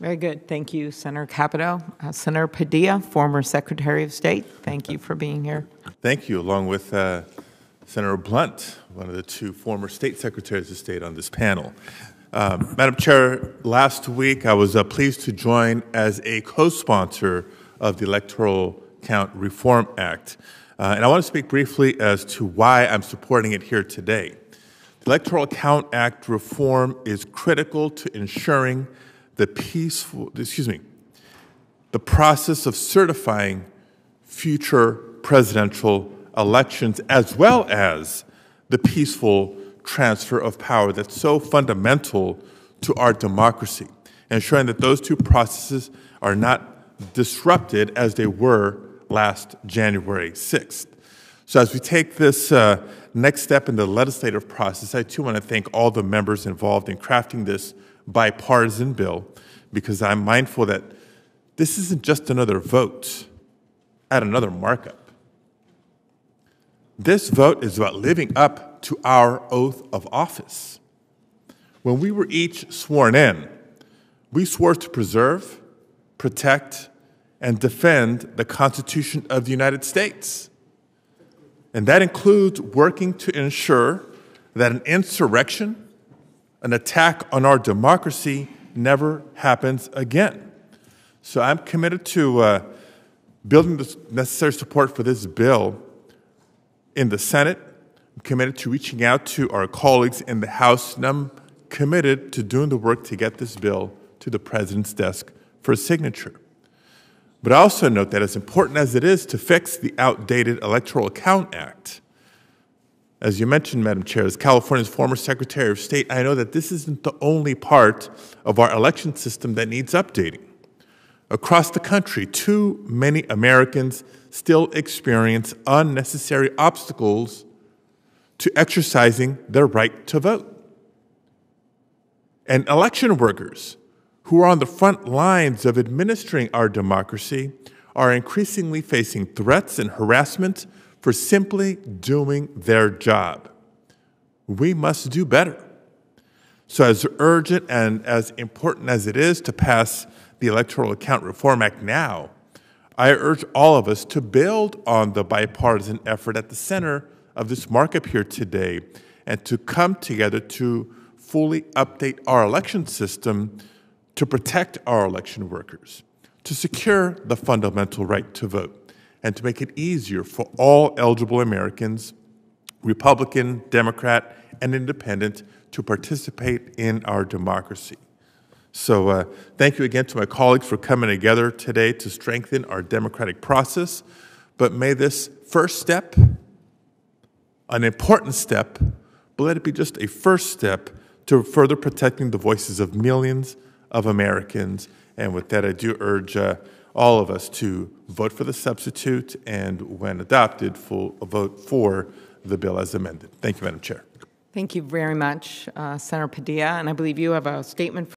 Very good. Thank you, Senator Capito. Senator Padilla, former Secretary of State, thank you for being here. Thank you, along with Senator Blunt, one of the two former state secretaries of state on this panel. Madam Chair, last week I was pleased to join as a co-sponsor of the Electoral Count Reform Act. And I want to speak briefly as to why I'm supporting it here today. The Electoral Count Act reform is critical to ensuring the process of certifying future presidential elections, as well as the peaceful transfer of power that's so fundamental to our democracy, ensuring that those two processes are not disrupted as they were last January 6th. So as we take this next step in the legislative process, I too want to thank all the members involved in crafting this bipartisan bill, because I'm mindful that this isn't just another vote at another markup. This vote is about living up to our oath of office. When we were each sworn in, we swore to preserve, protect, and defend the Constitution of the United States. And that includes working to ensure that an insurrection, an attack on our democracy, never happens again. So I'm committed to building the necessary support for this bill in the Senate. I'm committed to reaching out to our colleagues in the House, and I'm committed to doing the work to get this bill to the President's desk for signature. But I also note that as important as it is to fix the outdated Electoral Count Act, as you mentioned, Madam Chair, as California's former Secretary of State, I know that this isn't the only part of our election system that needs updating. Across the country, too many Americans still experience unnecessary obstacles to exercising their right to vote. And election workers who are on the front lines of administering our democracy are increasingly facing threats and harassment for simply doing their job. We must do better. So as urgent and as important as it is to pass the Electoral Count Reform Act now, I urge all of us to build on the bipartisan effort at the center of this markup here today and to come together to fully update our election system to protect our election workers, to secure the fundamental right to vote, and to make it easier for all eligible Americans, Republican, Democrat, and Independent, to participate in our democracy. So thank you again to my colleagues for coming together today to strengthen our democratic process. But may this first step, an important step, but let it be just a first step to further protecting the voices of millions of Americans. And with that, I do urge all of us to vote for the substitute and, when adopted, vote for the bill as amended. Thank you, Madam Chair. Thank you very much, Senator Padilla. And I believe you have a statement